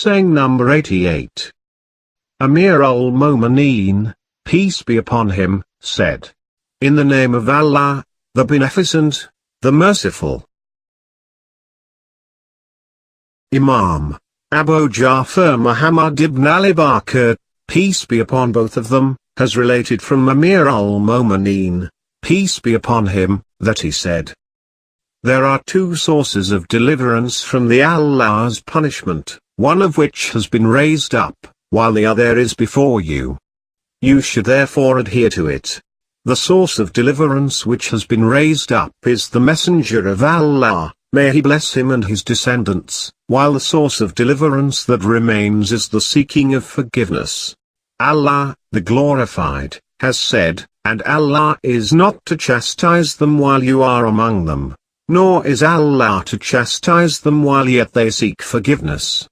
Saying number 88. Amir al-Mu'mineen, peace be upon him, said, "In the name of Allah, the Beneficent, the Merciful." Imam Abu Ja'far Muhammad ibn Ali Bakr, peace be upon both of them, has related from Amir al-Mu'mineen, peace be upon him, that he said, "There are two sources of deliverance from the Allah's punishment, one of which has been raised up, while the other is before you. You should therefore adhere to it. The source of deliverance which has been raised up is the Messenger of Allah, may he bless him and his descendants, while the source of deliverance that remains is the seeking of forgiveness. Allah, the Glorified, has said, and Allah is not to chastise them while you are among them, nor is Allah to chastise them while yet they seek forgiveness.